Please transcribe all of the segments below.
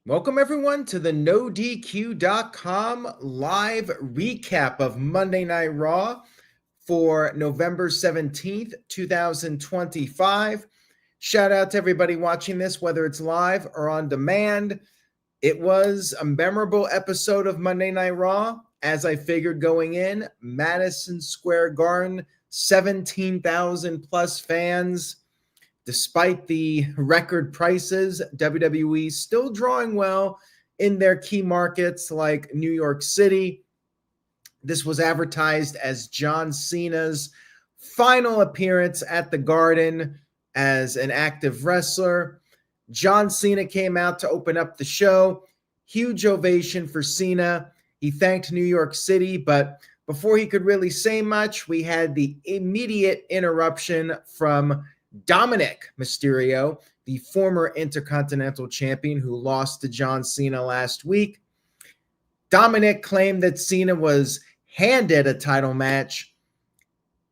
Welcome, everyone, to the NoDQ.com live recap of Monday Night Raw for November 17th, 2025. Shout out to everybody watching this, whether it's live or on demand. It was a memorable episode of Monday Night Raw, as I figured going in. Madison Square Garden, 17,000 plus fans. Despite the record prices, WWE still drawing well in their key markets like New York City. This was advertised as John Cena's final appearance at the Garden as an active wrestler. John Cena came out to open up the show. Huge ovation for Cena. He thanked New York City, but before he could really say much, we had the immediate interruption from Dominic Mysterio, the former Intercontinental Champion who lost to John Cena last week. Dominic claimed that Cena was handed a title match.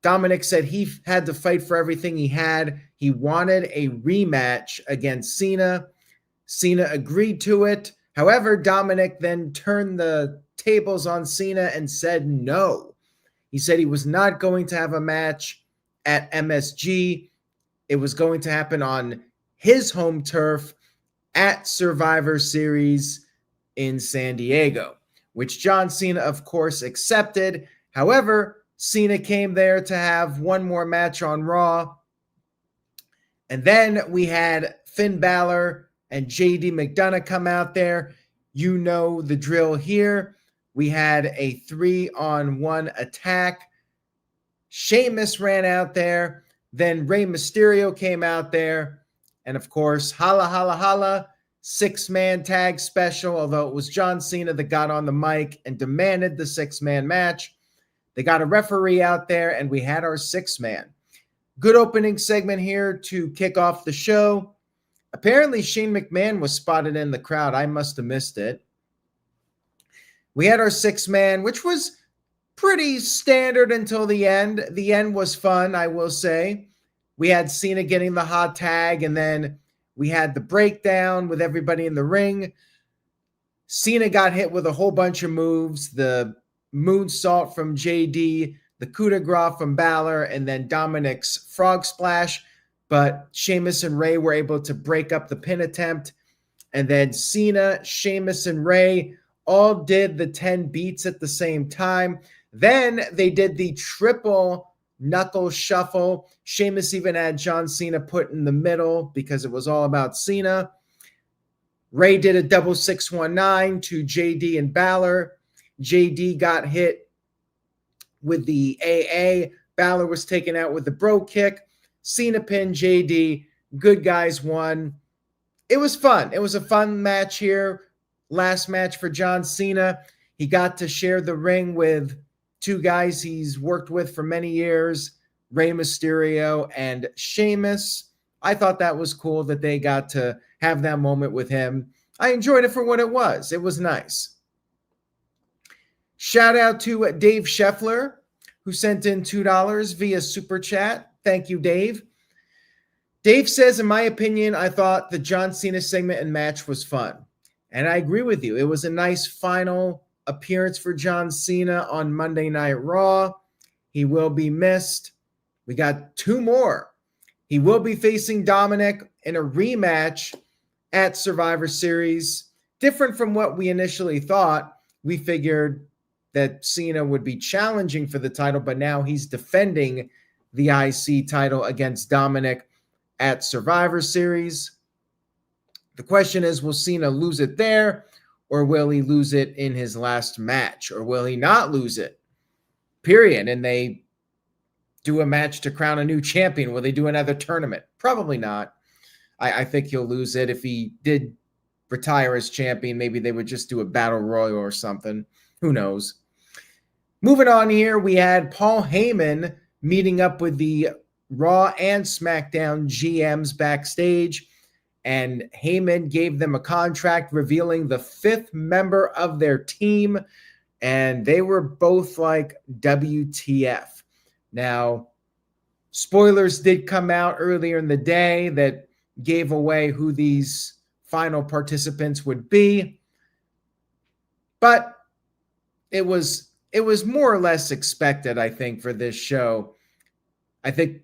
Dominic said he had to fight for everything he had. He wanted a rematch against Cena. Cena agreed to it. However, Dominic then turned the tables on Cena and said no. He said he was not going to have a match at MSG. It was going to happen on his home turf at Survivor Series in San Diego, which John Cena, of course, accepted. However, Cena came there to have one more match on Raw. And then we had Finn Balor and JD McDonough come out there. You know the drill here. We had a 3-on-1 attack. Sheamus ran out there. Then Rey Mysterio came out there. And of course, holla, holla, holla, 6-man tag special, although it was John Cena that got on the mic and demanded the 6-man match. They got a referee out there, and we had our 6-man. Good opening segment here to kick off the show. Apparently, Shane McMahon was spotted in the crowd. I must have missed it. We had our 6-man, which was pretty standard until the end. The end was fun, I will say. We had Cena getting the hot tag, and then we had the breakdown with everybody in the ring. Cena got hit with a whole bunch of moves, the moonsault from JD, the coup de grace from Balor, and then Dominic's frog splash. But Sheamus and Rey were able to break up the pin attempt. And then Cena, Sheamus, and Rey all did the 10 beats at the same time. Then they did the triple knuckle shuffle. Sheamus even had John Cena put in the middle because it was all about Cena. Rey did a double 619 to JD and Balor. JD got hit with the AA. Balor was taken out with the bro kick. Cena pinned JD. Good guys won. It was fun. It was a fun match here. Last match for John Cena. He got to share the ring with two guys he's worked with for many years, Rey Mysterio and Sheamus. I thought that was cool that they got to have that moment with him. I enjoyed it for what it was. It was nice. Shout out to Dave Scheffler, who sent in $2 via Super Chat. Thank you, Dave. Dave says, in my opinion, I thought the John Cena segment and match was fun. And I agree with you. It was a nice final appearance for John Cena on Monday Night Raw. He will be missed. We got 2 more. He will be facing Dominic in a rematch at Survivor Series. Different from what we initially thought. We figured that Cena would be challenging for the title, but now he's defending the IC title against Dominic at Survivor Series. The question is, will Cena lose it there? Or will he lose it in his last match? Or will he not lose it? Period. And they do a match to crown a new champion. Will they do another tournament? Probably not. I think he'll lose it. If he did retire as champion, maybe they would just do a battle royal or something. Who knows? Moving on here, we had Paul Heyman meeting up with the Raw and SmackDown GMs backstage. And Heyman gave them a contract revealing the 5th member of their team. And they were both like, WTF. Now, spoilers did come out earlier in the day that gave away who these final participants would be. But it was more or less expected, I think, for this show. I think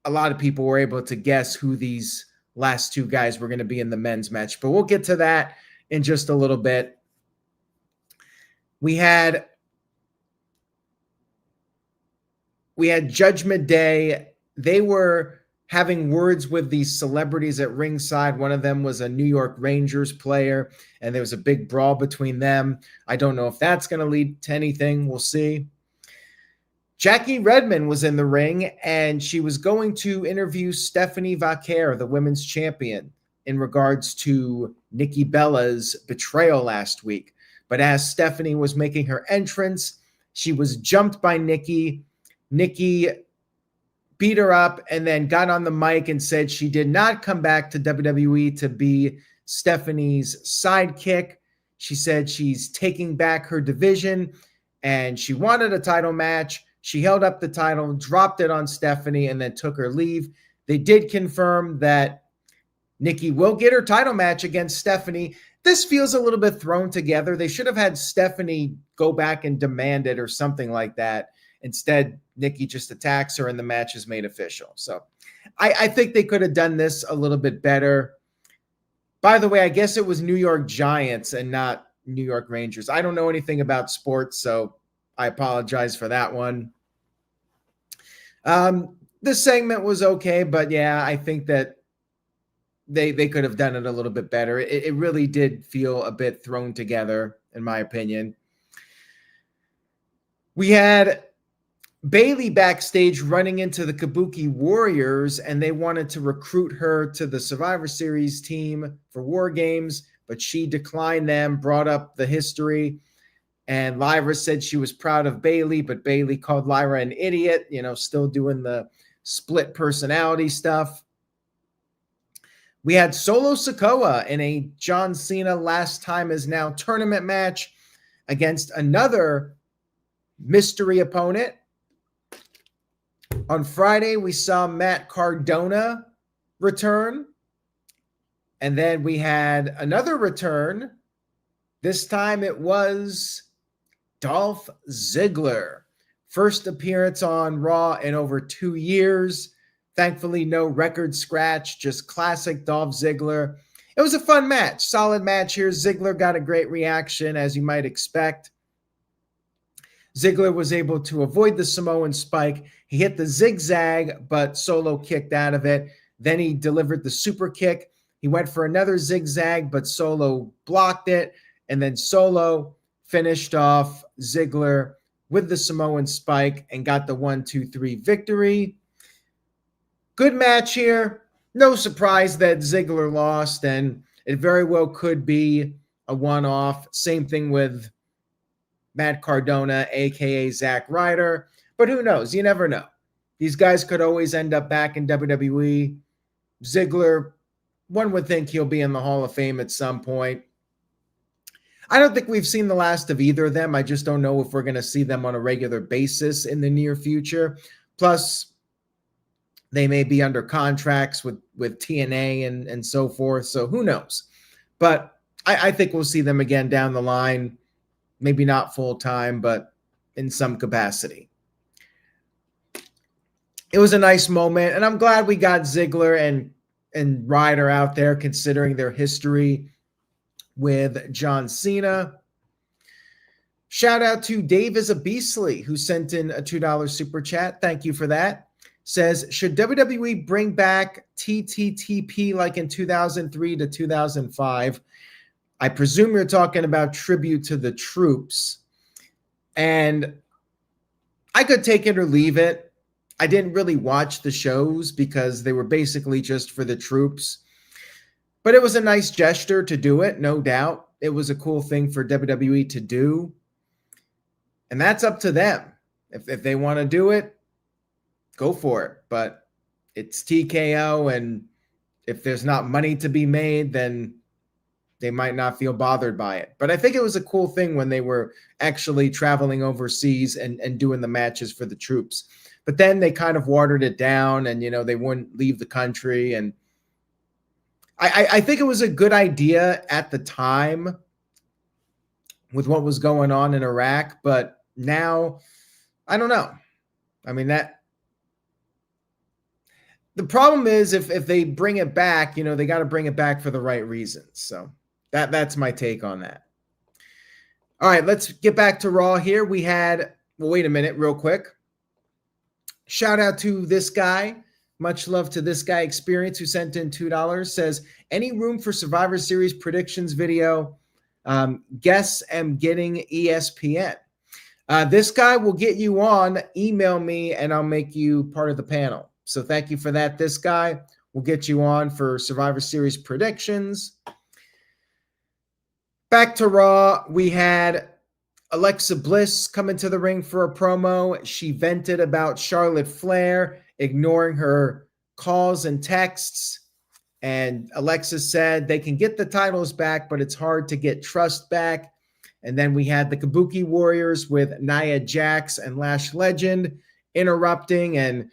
a lot of people were able to guess who these last two guys were going to be in the men's match, but we'll get to that in just a little bit. We had Judgment Day. They were having words with these celebrities at ringside. One of them was a New York Rangers player, and there was a big brawl between them. I don't know if that's going to lead to anything. We'll see. Jackie Redmond was in the ring, and she was going to interview Stephanie Vaquer, the women's champion, in regards to Nikki Bella's betrayal last week. But as Stephanie was making her entrance, she was jumped by Nikki. Nikki beat her up and then got on the mic and said she did not come back to WWE to be Stephanie's sidekick. She said she's taking back her division and she wanted a title match. She held up the title, dropped it on Stephanie, and then took her leave. They did confirm that Nikki will get her title match against Stephanie. This feels a little bit thrown together. They should have had Stephanie go back and demand it or something like that. Instead, Nikki just attacks her and the match is made official. So I think they could have done this a little bit better. By the way, I guess it was New York Giants and not New York Rangers. I don't know anything about sports, so I apologize for that one. This segment was okay, but yeah, I think that they could have done it a little bit better. It really did feel a bit thrown together, in my opinion. We had Bayley backstage running into the Kabuki Warriors, and they wanted to recruit her to the Survivor Series team for War Games, but she declined them, brought up the history, and Lyra said she was proud of Bayley, but Bayley called Lyra an idiot, still doing the split personality stuff. We had Solo Sikoa in a John Cena Last Time Is Now tournament match against another mystery opponent. On Friday, we saw Matt Cardona return. And then we had another return. This time it was Dolph Ziggler. First appearance on Raw in over 2 years. Thankfully, no record scratch, just classic Dolph Ziggler. It was a fun match, solid match here. Ziggler got a great reaction, as you might expect. Ziggler was able to avoid the Samoan spike. He hit the zigzag, but Solo kicked out of it. Then he delivered the super kick. He went for another zigzag, but Solo blocked it. And then Solo finished off Ziggler with the Samoan spike and got the 1-2-3 victory. Good match here. No surprise that Ziggler lost, and it very well could be a one-off. Same thing with Matt Cardona, a.k.a. Zack Ryder. But who knows? You never know. These guys could always end up back in WWE. Ziggler, one would think he'll be in the Hall of Fame at some point. I don't think we've seen the last of either of them. I just don't know if we're going to see them on a regular basis in the near future. Plus, they may be under contracts with TNA and so forth. So who knows? But I think we'll see them again down the line. Maybe not full-time, but in some capacity. It was a nice moment, and I'm glad we got Ziggler and Ryder out there, considering their history with John Cena. Shout out to Dave is a Beastly, who sent in a $2 super chat. Thank you for that. Says, should WWE bring back TTTP like in 2003 to 2005? I presume you're talking about tribute to the troops. And I could take it or leave it. I didn't really watch the shows because they were basically just for the troops. But it was a nice gesture to do it, no doubt. It was a cool thing for WWE to do. And that's up to them. If they want to do it, go for it. But it's TKO, and if there's not money to be made, then they might not feel bothered by it. But I think it was a cool thing when they were actually traveling overseas and doing the matches for the troops. But then they kind of watered it down, and, they wouldn't leave the country. And I think it was a good idea at the time with what was going on in Iraq, but now I don't know. I mean, that the problem is if they bring it back, they got to bring it back for the right reasons. So that's my take on that. All right, let's get back to Raw here. We had, well, wait a minute, real quick. Shout out to this guy. Much love to this guy Experience, who sent in $2. Says, any room for Survivor Series predictions video? Guess am getting ESPN. This guy will get you on. Email me and I'll make you part of the panel. So thank you for that. This guy will get you on for Survivor Series predictions. Back to Raw, we had Alexa Bliss come into the ring for a promo. She vented about Charlotte Flair ignoring her calls and texts. And Alexa said they can get the titles back, but it's hard to get trust back. And then we had the Kabuki Warriors with Nia Jax and Lash Legend interrupting. And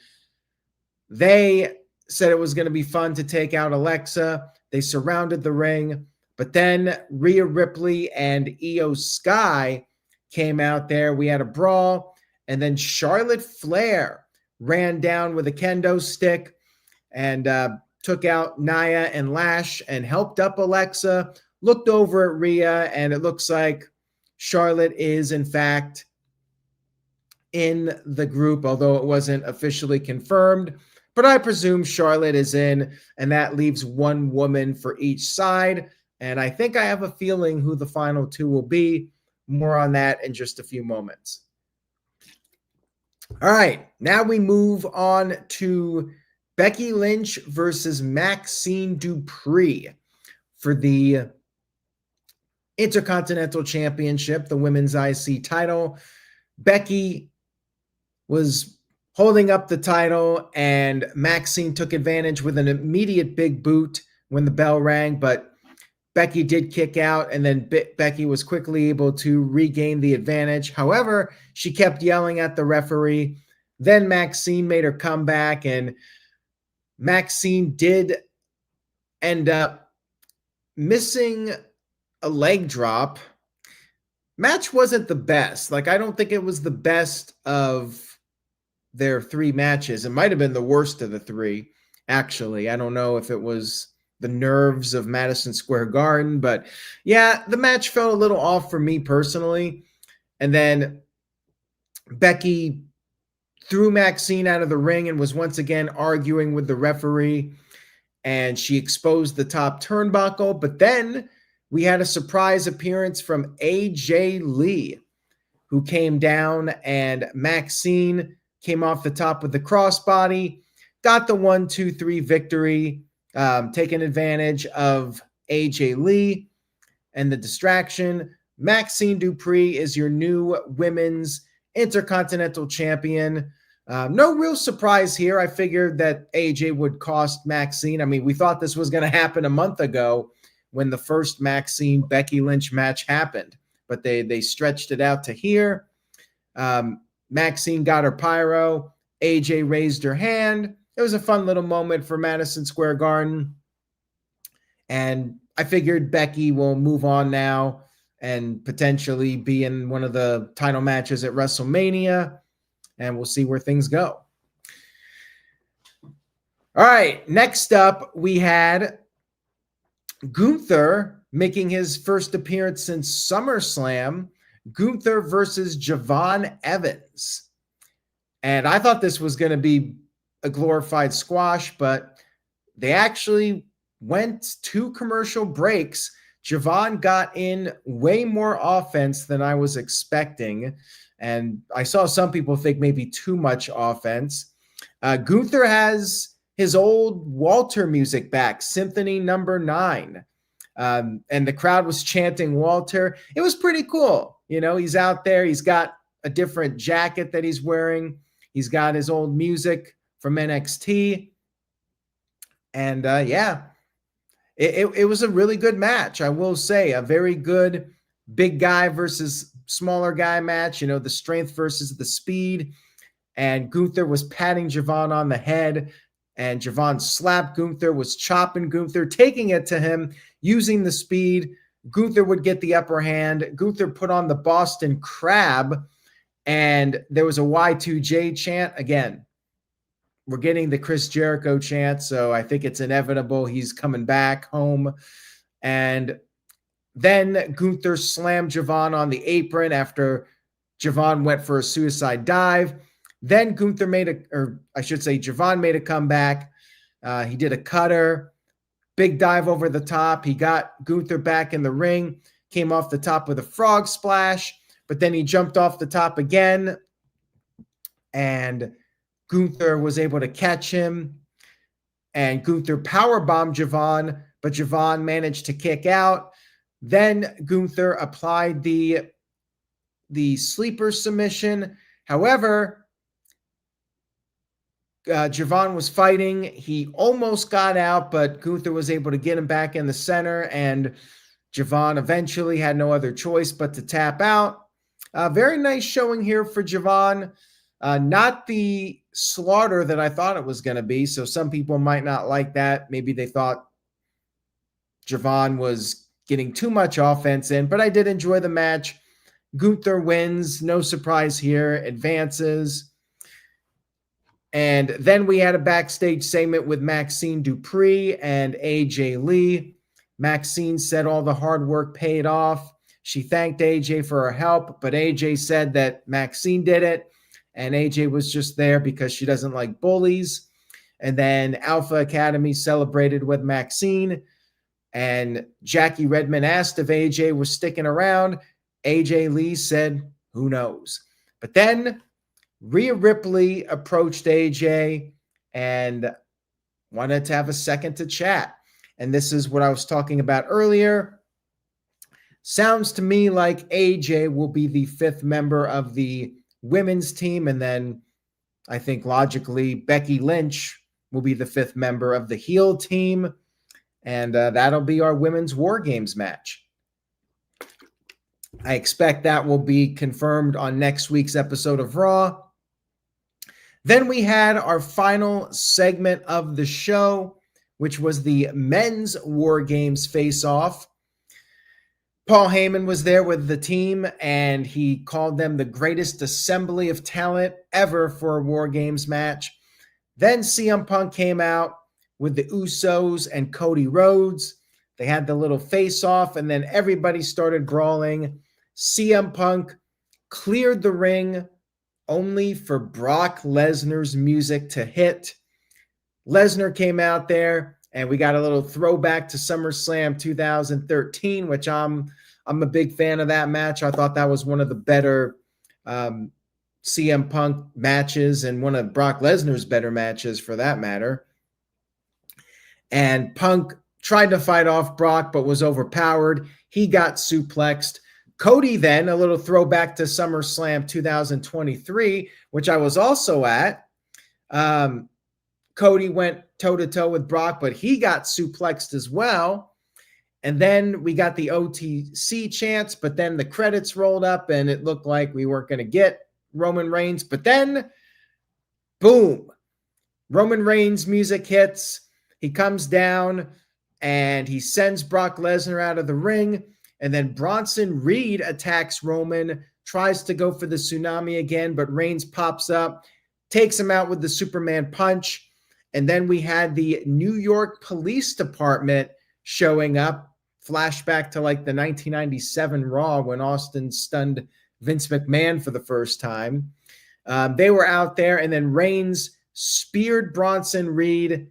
they said it was going to be fun to take out Alexa. They surrounded the ring. But then Rhea Ripley and Io Sky came out there. We had a brawl. And then Charlotte Flair ran down with a kendo stick and took out Nia and Lash and helped up Alexa. Looked over at Rhea, and it looks like Charlotte is, in fact, in the group, although it wasn't officially confirmed. But I presume Charlotte is in, and that leaves one woman for each side. And I think I have a feeling who the final two will be. More on that in just a few moments. All right, now we move on to Becky Lynch versus Maxxine Dupri for the Intercontinental Championship, the Women's IC title. Becky was holding up the title, and Maxxine took advantage with an immediate big boot when the bell rang, but Becky did kick out, and then Becky was quickly able to regain the advantage. However, she kept yelling at the referee. Then Maxxine made her comeback, and Maxxine did end up missing a leg drop. Match wasn't the best. Like, I don't think it was the best of their three matches. It might have been the worst of the three, actually. I don't know if it was the nerves of Madison Square Garden, but yeah, the match felt a little off for me personally. And then Becky threw Maxxine out of the ring and was once again arguing with the referee, and she exposed the top turnbuckle. But then we had a surprise appearance from AJ Lee, who came down, and Maxxine came off the top with the crossbody, got the 1-2-3 victory, taking advantage of AJ Lee and the distraction. Maxxine Dupri is your new women's Intercontinental Champion. No real surprise here. I figured that AJ would cost Maxxine. I mean, we thought this was going to happen a month ago when the first Maxxine Becky Lynch match happened, but they stretched it out to here. Maxxine got her pyro. AJ raised her hand. It was a fun little moment for Madison Square Garden. And I figured Becky will move on now and potentially be in one of the title matches at WrestleMania. And we'll see where things go. All right, next up, we had Gunther making his first appearance since SummerSlam. Gunther versus Javon Evans. And I thought this was going to be a glorified squash, but they actually went 2 commercial breaks. Javon got in way more offense than I was expecting. And I saw some people think maybe too much offense. Gunther has his old Walter music back, Symphony Number 9. And the crowd was chanting Walter. It was pretty cool. You know, he's out there. He's got a different jacket that he's wearing. He's got his old music from NXT. And yeah, it was a really good match. I will say, a very good big guy versus smaller guy match, you know, the strength versus the speed. And Gunther was patting Javon on the head. and Javon slapped Gunther, was chopping Gunther, taking it to him, using the speed. Gunther would get the upper hand. Gunther put on the Boston Crab, and there was a Y2J chant. Again, we're getting the Chris Jericho chant, so I think it's inevitable. He's coming back home. And then Gunther slammed Javon on the apron after Javon went for a suicide dive. Then Gunther Javon made a comeback. He did a cutter, big dive over the top. He got Gunther back in the ring, came off the top with a frog splash, but then he jumped off the top again, and Gunther was able to catch him, and Gunther powerbombed Javon, but Javon managed to kick out. Then Gunther applied the sleeper submission. However, Javon was fighting. He almost got out, but Gunther was able to get him back in the center, and Javon eventually had no other choice but to tap out. Very nice showing here for Javon. Not the slaughter that I thought it was going to be, so some people might not like that. Maybe they thought Javon was getting too much offense in, but I did enjoy the match. Gunther wins, no surprise here, advances. And then we had a backstage segment with Maxxine Dupri and AJ Lee. Maxxine said all the hard work paid off. She thanked AJ for her help, but AJ said that Maxxine did it, and AJ was just there because she doesn't like bullies. And then Alpha Academy celebrated with Maxxine, and Jackie Redmond asked if AJ was sticking around. AJ Lee said, who knows? But then Rhea Ripley approached AJ and wanted to have a second to chat. And this is what I was talking about earlier. Sounds to me like AJ will be the fifth member of the women's team. And then I think logically Becky Lynch will be the fifth member of the heel team. And that'll be our women's War Games match. I expect that will be confirmed on next week's episode of Raw. Then we had our final segment of the show, which was the men's War Games face-off. Paul Heyman was there with the team, and he called them the greatest assembly of talent ever for a War Games match. Then CM Punk came out with the Usos and Cody Rhodes. They had the little face-off, and then everybody started brawling. CM Punk cleared the ring only for Brock Lesnar's music to hit. Lesnar came out there, and we got a little throwback to SummerSlam 2013, which I'm a big fan of that match. I thought that was one of the better CM Punk matches, and one of Brock Lesnar's better matches for that matter. And Punk tried to fight off Brock, but was overpowered. He got suplexed. Cody then, a little throwback to SummerSlam 2023, which I was also at. Cody went toe-to-toe with Brock, but he got suplexed as well. And then we got the OTC chants, but then the credits rolled up, and it looked like we weren't going to get Roman Reigns. But then, boom, Roman Reigns music hits. He comes down, and he sends Brock Lesnar out of the ring. And then Bronson Reed attacks Roman, tries to go for the tsunami again, but Reigns pops up, takes him out with the Superman punch. And then we had the New York Police Department showing up, flashback to like the 1997 Raw when Austin stunned Vince McMahon for the first time. They were out there, and then Reigns speared Bronson Reed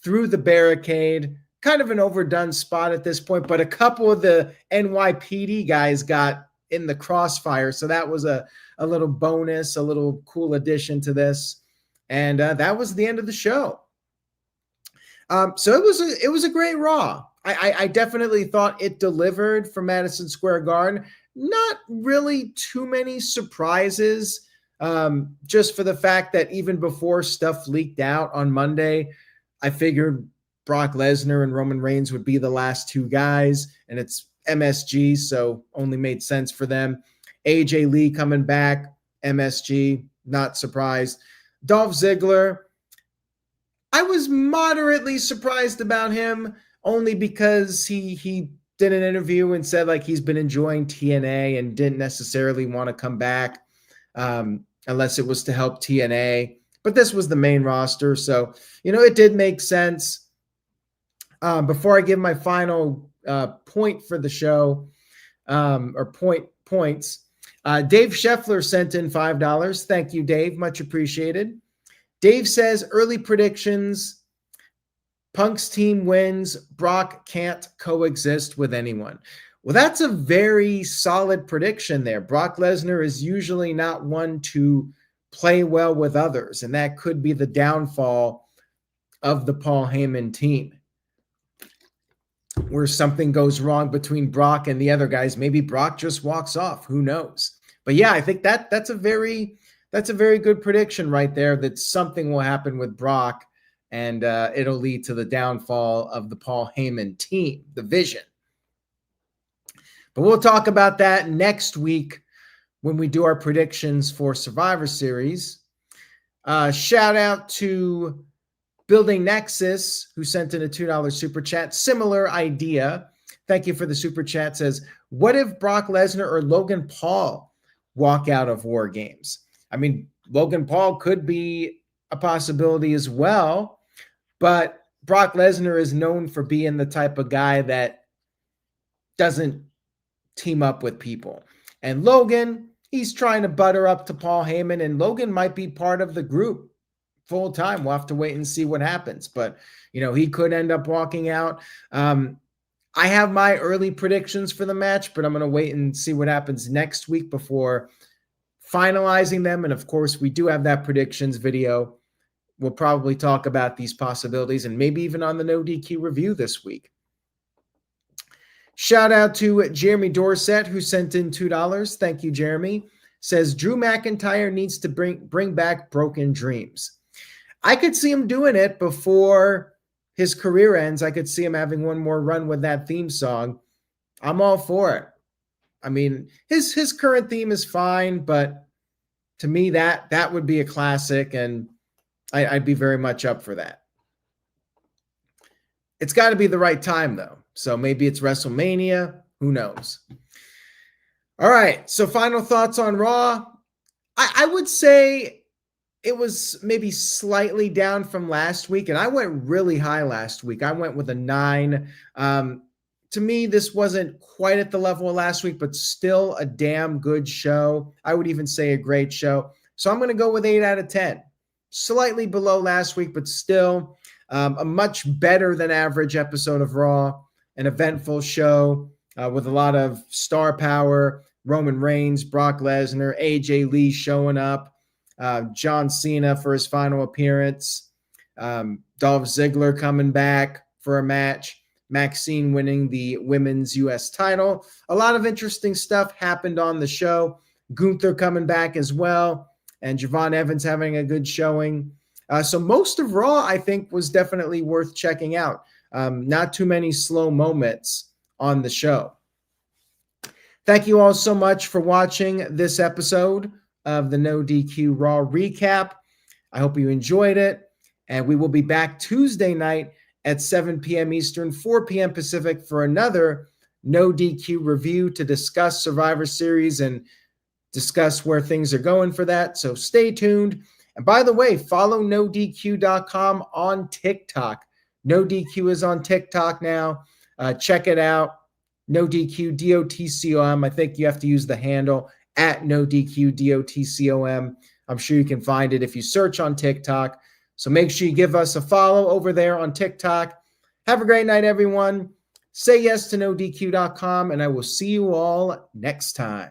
through the barricade. Kind of an overdone spot at this point, but a couple of the NYPD guys got in the crossfire, so that was a little bonus, a little cool addition to this. And that was the end of the show. So it was a great Raw. I definitely thought it delivered for Madison Square Garden. Not really too many surprises, just for the fact that even before stuff leaked out on Monday, I figured Brock Lesnar and Roman Reigns would be the last two guys, and it's MSG, so only made sense for them. AJ Lee coming back, MSG, not surprised. Dolph Ziggler, I was moderately surprised about him, only because he did an interview and said like he's been enjoying TNA and didn't necessarily want to come back unless it was to help TNA. But this was the main roster, so it did make sense. Before I give my final point for the show, or points, Dave Scheffler sent in $5. Thank you, Dave. Much appreciated. Dave says, early predictions, Punk's team wins, Brock can't coexist with anyone. Well, that's a very solid prediction there. Brock Lesnar is usually not one to play well with others, and that could be the downfall of the Paul Heyman team, where something goes wrong between Brock and the other guys. Maybe Brock just walks off. Who knows? But yeah, I think that's a very good prediction right there, that something will happen with Brock and it'll lead to the downfall of the Paul Heyman team, the Vision. But we'll talk about that next week when we do our predictions for Survivor Series. Shout out to Building Nexus, who sent in a $2 super chat. Similar idea. Thank you for the super chat. Says, what if Brock Lesnar or Logan Paul walk out of War Games? I mean, Logan Paul could be a possibility as well, but Brock Lesnar is known for being the type of guy that doesn't team up with people. And Logan, he's trying to butter up to Paul Heyman, and Logan might be part of the group full time. We'll have to wait and see what happens, but he could end up walking out. I have my early predictions for the match, but I'm going to wait and see what happens next week before finalizing them. And of course, we do have that predictions video. We'll probably talk about these possibilities and maybe even on the No DQ review this week. Shout out to Jeremy Dorset, who sent in $2. Thank you, Jeremy. Says Drew McIntyre needs to bring back Broken Dreams. I could see him doing it before his career ends. I could see him having one more run with that theme song. I'm all for it. I mean, his current theme is fine, but to me, that would be a classic, and I'd be very much up for that. It's got to be the right time, though. So maybe it's WrestleMania. Who knows? All right. So final thoughts on Raw. I would say it was maybe slightly down from last week, and I went really high last week. I went with a 9. To me, this wasn't quite at the level of last week, but still a damn good show. I would even say a great show. So I'm going to go with 8 out of 10. Slightly below last week, but still a much better than average episode of Raw. An eventful show with a lot of star power. Roman Reigns, Brock Lesnar, AJ Lee showing up. John Cena for his final appearance. Dolph Ziggler coming back for a match. Maxxine winning the women's U.S. title. A lot of interesting stuff happened on the show. Gunther coming back as well. And Javon Evans having a good showing. So most of Raw, I think, was definitely worth checking out. Not too many slow moments on the show. Thank you all so much for watching this episode of the No DQ Raw recap. I hope you enjoyed it. And we will be back Tuesday night at 7 p.m. Eastern, 4 p.m. Pacific for another No DQ review to discuss Survivor Series and discuss where things are going for that. So stay tuned. And by the way, follow NoDQ.com on TikTok. No DQ is on TikTok now. Check it out. No DQ, DOTCOM. I think you have to use the handle at No DQ, DOTCOM. I'm sure you can find it if you search on TikTok. So make sure you give us a follow over there on TikTok. Have a great night, everyone. Say yes to NoDQ.com, and I will see you all next time.